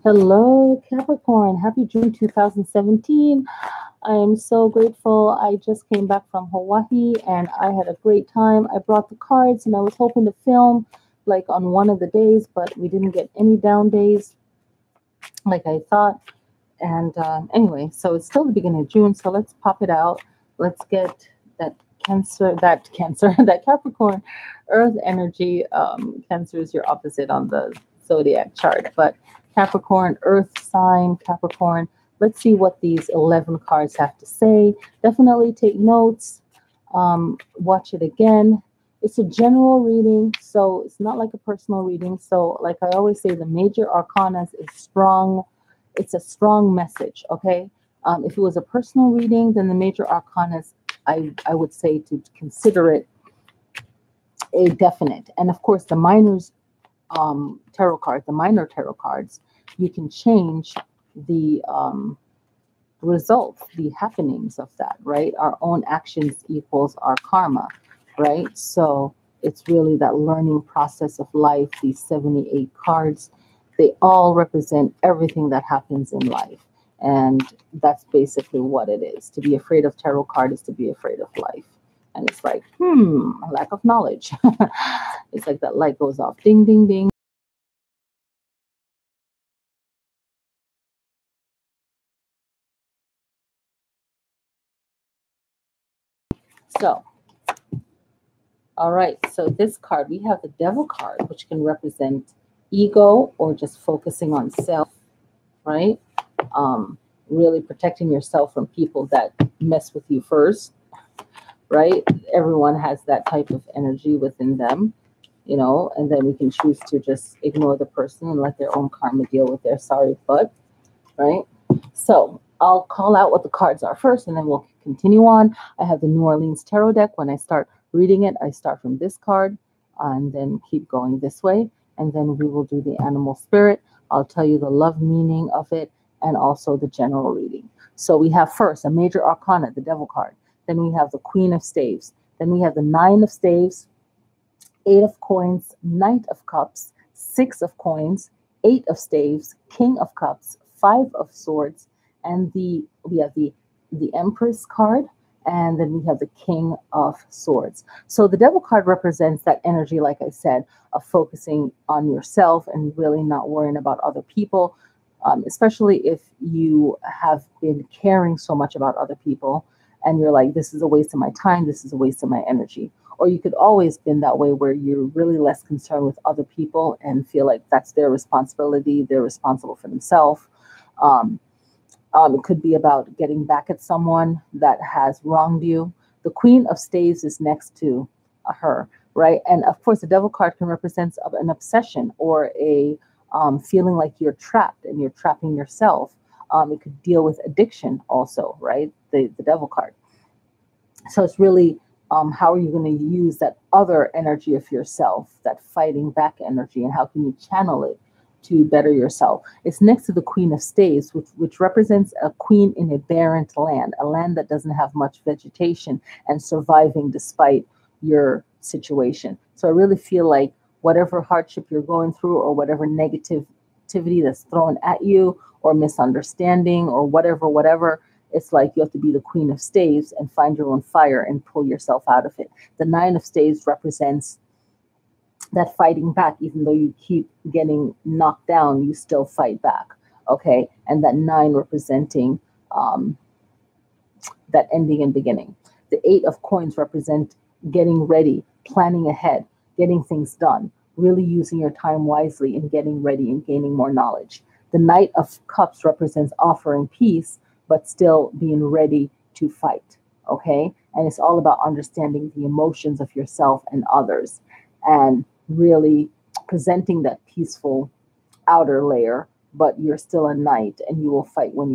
Hello, Capricorn. Happy June 2017. I am so grateful. I just came back from Hawaii and I had a great time. I brought the cards and I was hoping to film like on one of the days, but we didn't get any down days like I thought. And anyway, so it's still the beginning of June, so let's pop it out. Let's get Cancer, that Capricorn Earth energy. Cancer is your opposite on the zodiac chart, but Capricorn, Earth sign, Capricorn. Let's see what these 11 cards have to say. Definitely take notes, watch it again. It's a general reading, so it's not like a personal reading. So, like I always say, the major arcana is strong. It's a strong message, okay? If it was a personal reading, then the major arcana, I would say to consider it a definite. And of course, the minors tarot cards, the minor tarot cards, you can change the results, the happenings of that, right? Our own actions equals our karma, right? So it's really that learning process of life. These 78 cards, they all represent everything that happens in life. And that's basically what it is. To be afraid of tarot card is to be afraid of life. And it's like, a lack of knowledge. It's like that light goes off. Ding, ding, ding. So, all right. So this card, we have the Devil card, which can represent ego or just focusing on self, right? Really protecting yourself from people that mess with you first, right? Everyone has that type of energy within them, and then we can choose to just ignore the person and let their own karma deal with their sorry butt, right? So I'll call out what the cards are first and then we'll continue on. I have the New Orleans Tarot deck. When I start reading it, I start from this card and then keep going this way. And then we will do the animal spirit. I'll tell you the love meaning of it and also the general reading. So we have first a major arcana, the Devil card. Then we have the Queen of Staves. Then we have the Nine of Staves, Eight of Coins, Knight of Cups, Six of Coins, Eight of Staves, King of Cups, Five of Swords, and we have the Empress card, and then we have the King of Swords. So the Devil card represents that energy, like I said, of focusing on yourself and really not worrying about other people, especially if you have been caring so much about other people and you're like, this is a waste of my time, this is a waste of my energy. Or you could always been that way where you're really less concerned with other people and feel like that's their responsibility, they're responsible for themselves. Um, it could be about getting back at someone that has wronged you. The Queen of Staves is next to her, right? And of course, the Devil card can represent an obsession or a feeling like you're trapped and you're trapping yourself. It could deal with addiction also, right? The Devil card. So it's really how are you going to use that other energy of yourself, that fighting back energy, and how can you channel it to better yourself? It's next to the Queen of Staves, which represents a queen in a barren land, a land that doesn't have much vegetation and surviving despite your situation. So I really feel like whatever hardship you're going through or whatever negativity that's thrown at you or misunderstanding or whatever, it's like you have to be the Queen of Staves and find your own fire and pull yourself out of it. The Nine of Staves represents that fighting back, even though you keep getting knocked down, you still fight back. Okay. And that nine representing um, that ending and beginning. The Eight of Coins represent getting ready, planning ahead, getting things done, really using your time wisely and getting ready and gaining more knowledge. The Knight of Cups represents offering peace, but still being ready to fight. Okay. And it's all about understanding the emotions of yourself and others and really presenting that peaceful outer layer, but you're still a knight and you will fight when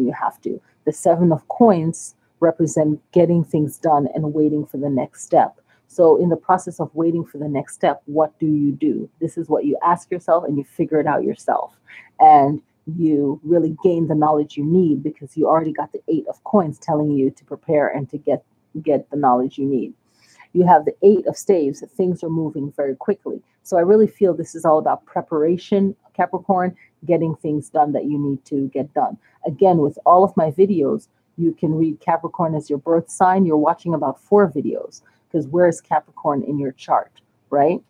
you have to. The Seven of Coins represent getting things done and waiting for the next step. So in the process of waiting for the next step, what do you do? This is what you ask yourself and you figure it out yourself. And you really gain the knowledge you need because you already got the Eight of Coins telling you to prepare and to get the knowledge you need. You have the Eight of Staves. Things are moving very quickly. So I really feel this is all about preparation, Capricorn, getting things done that you need to get done. Again, with all of my videos, you can read Capricorn as your birth sign. You're watching about 4 videos because where is Capricorn in your chart, right?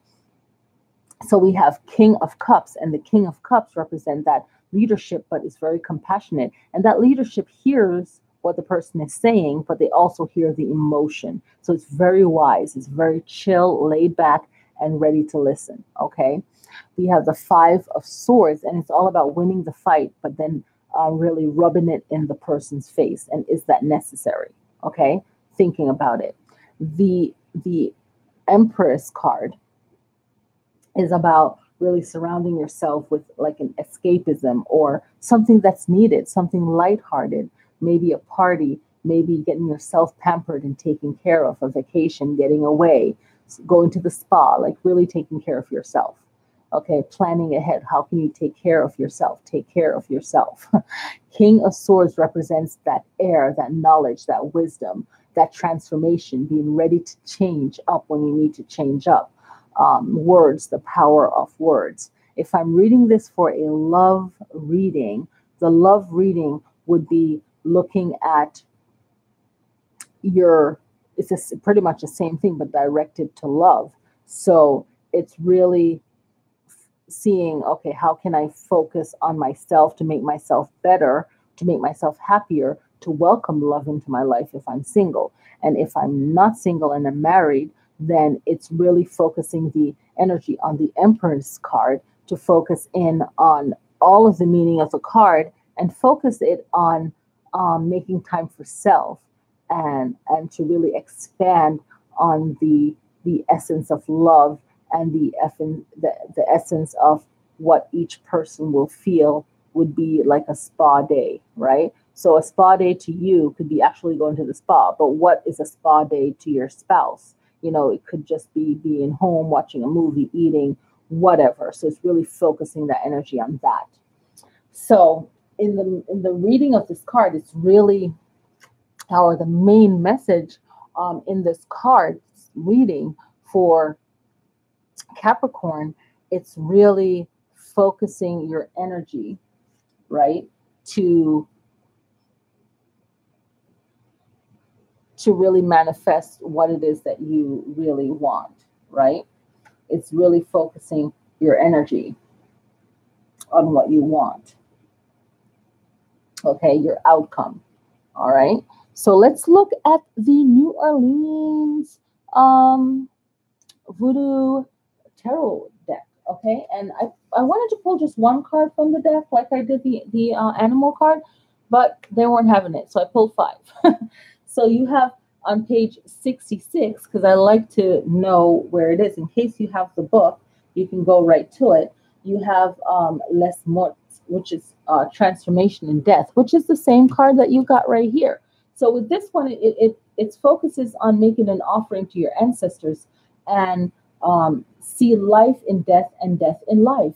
So we have King of Cups, and the King of Cups represent that leadership, but is very compassionate. And that leadership hears what the person is saying, but they also hear the emotion. So it's very wise. It's very chill, laid back, and ready to listen. Okay. We have the Five of Swords, and it's all about winning the fight, but then really rubbing it in the person's face. And is that necessary? Okay. Thinking about it. The Empress card is about really surrounding yourself with like an escapism or something that's needed, something lighthearted, maybe a party, maybe getting yourself pampered and taken care of, a vacation, getting away, going to the spa, like really taking care of yourself. Okay, planning ahead. How can you take care of yourself? Take care of yourself. King of Swords represents that air, that knowledge, that wisdom, that transformation, being ready to change up when you need to change up. Words, the power of words. If I'm reading this for a love reading, the love reading would be looking at your, it's pretty much the same thing, but directed to love. So it's really seeing, okay, how can I focus on myself to make myself better, to make myself happier, to welcome love into my life if I'm single. And if I'm not single and I'm married, then it's really focusing the energy on the Empress card to focus in on all of the meaning of the card and focus it on making time for self and to really expand on the essence of love and the essence of what each person will feel would be like a spa day, right? So a spa day to you could be actually going to the spa, but what is a spa day to your spouse? You know, it could just be being home, watching a movie, eating, whatever. So it's really focusing that energy on that. So in the reading of this card, it's really, or the main message in this card reading for Capricorn, it's really focusing your energy, right, to really manifest what it is that you really want, right? It's really focusing your energy on what you want. Okay, your outcome. All right. So let's look at the New Orleans Voodoo Tarot deck. Okay, and I wanted to pull just one card from the deck, like I did the animal card, but they weren't having it, so I pulled 5. So you have on page 66, because I like to know where it is in case you have the book, you can go right to it. You have Les Morts, which is transformation and death, which is the same card that you got right here. So with this one, it focuses on making an offering to your ancestors and see life in death and death in life.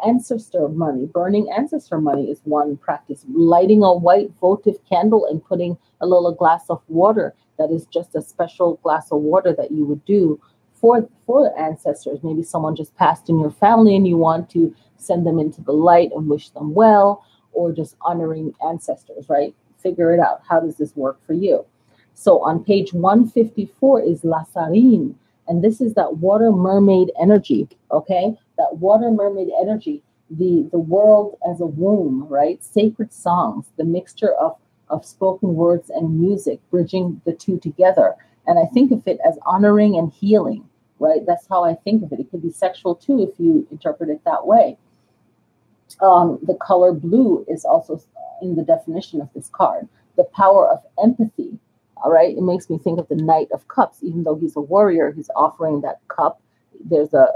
Ancestor money, burning ancestor money is one practice. Lighting a white votive candle and putting a little glass of water that is just a special glass of water that you would do for ancestors. Maybe someone just passed in your family and you want to send them into the light and wish them well, or just honoring ancestors, right? Figure it out. How does this work for you? So on page 154 is La Sarine, and this is that water mermaid energy, okay? That water mermaid energy, the world as a womb, right? Sacred songs, the mixture of spoken words and music, bridging the two together. And I think of it as honoring and healing, right? That's how I think of it. It could be sexual too if you interpret it that way. The color blue is also in the definition of this card. The power of empathy. All right. It makes me think of the Knight of Cups. Even though he's a warrior, he's offering that cup. There's a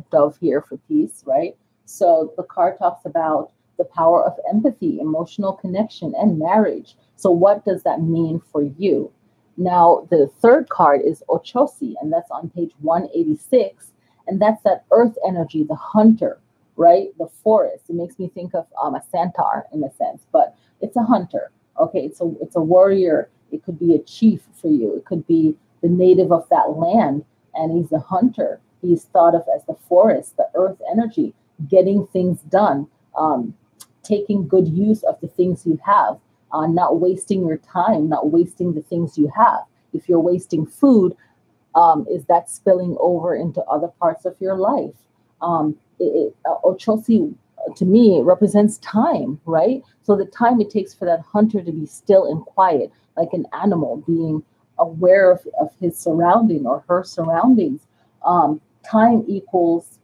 dove here for peace, right? So the card talks about the power of empathy, emotional connection, and marriage. So what does that mean for you? Now, the third card is Ochosi, and that's on page 186. And that's that earth energy, the hunter, right? The forest. It makes me think of a centaur in a sense, but it's a hunter. Okay, it's a warrior. It could be a chief for you. It could be the native of that land, and he's a hunter. He's thought of as the forest, the earth energy, getting things done, taking good use of the things you have, not wasting your time, not wasting the things you have. If you're wasting food, is that spilling over into other parts of your life? Ochosi, to me, it represents time, right? So the time it takes for that hunter to be still and quiet, like an animal being aware of his surrounding or her surroundings. Time equals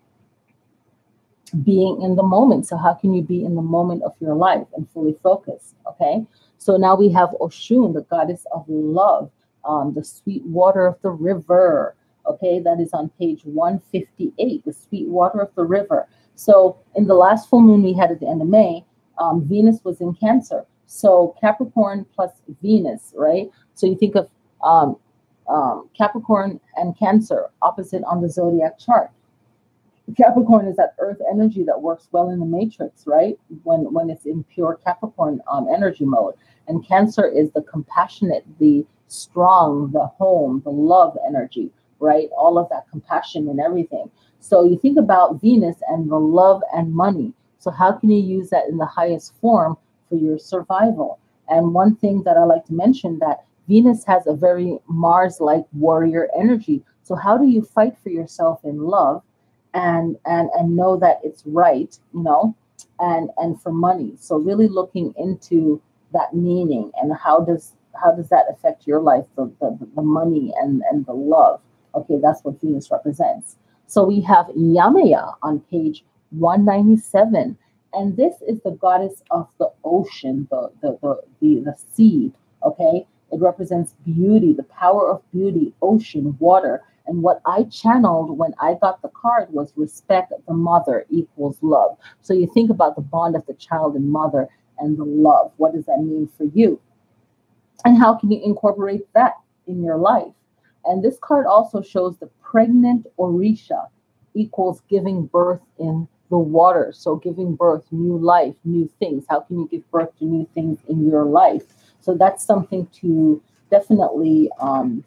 being in the moment. So how can you be in the moment of your life and fully focus? Okay. So now we have Oshun, the goddess of love, the sweet water of the river. Okay, that is on page 158, the sweet water of the river. So in the last full moon we had at the end of May, Venus was in Cancer. So Capricorn plus Venus, right? So you think of Capricorn and Cancer opposite on the zodiac chart. Capricorn is that earth energy that works well in the matrix, right? When it's in pure Capricorn energy mode. And Cancer is the compassionate, the strong, the home, the love energy, right? All of that compassion and everything. So you think about Venus and the love and money. So how can you use that in the highest form for your survival? And one thing that I like to mention, that Venus has a very Mars-like warrior energy. So how do you fight for yourself in love and know that it's right, and for money? So really looking into that meaning, and how does that affect your life, the money and the love. Okay, that's what Venus represents. So we have Yamaya on page 197, and this is the goddess of the ocean, the sea. Okay, it represents beauty, the power of beauty, ocean, water. And what I channeled when I got the card was respect the mother equals love. So you think about the bond of the child and mother and the love. What does that mean for you? And how can you incorporate that in your life? And this card also shows the pregnant Orisha equals giving birth in the water. So giving birth, new life, new things. How can you give birth to new things in your life? So that's something to definitely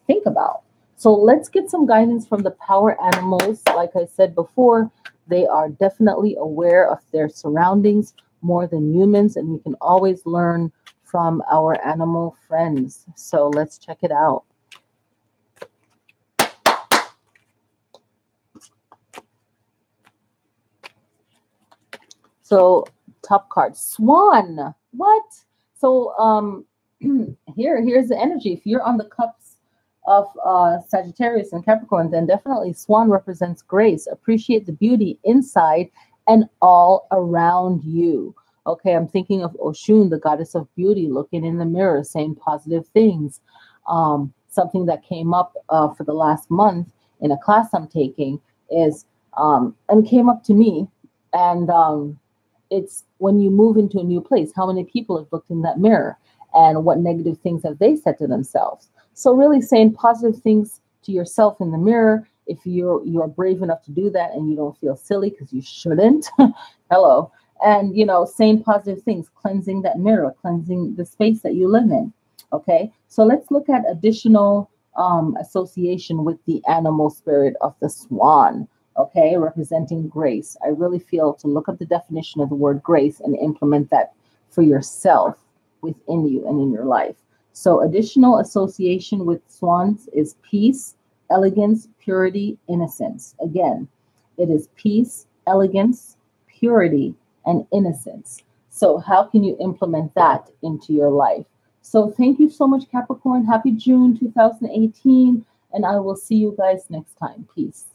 think about. So let's get some guidance from the power animals. Like I said before, they are definitely aware of their surroundings more than humans, and we can always learn from our animal friends. So let's check it out. So top card, Swan. What? So here's the energy. If you're on the cups of Sagittarius and Capricorn, then definitely Swan represents grace. Appreciate the beauty inside and all around you. Okay, I'm thinking of Oshun, the goddess of beauty, looking in the mirror, saying positive things. Something that came up for the last month in a class I'm taking is, and came up to me, and it's when you move into a new place, how many people have looked in that mirror and what negative things have they said to themselves? So really saying positive things to yourself in the mirror. If you're brave enough to do that and you don't feel silly, because you shouldn't, hello. And saying positive things, cleansing that mirror, cleansing the space that you live in. Okay, so let's look at additional association with the animal spirit of the swan. Okay, representing grace. I really feel to look up the definition of the word grace and implement that for yourself within you and in your life. So additional association with swans is peace, elegance, purity, innocence. Again, it is peace, elegance, purity, and innocence. So how can you implement that into your life? So thank you so much, Capricorn. Happy June 2018, and I will see you guys next time. Peace.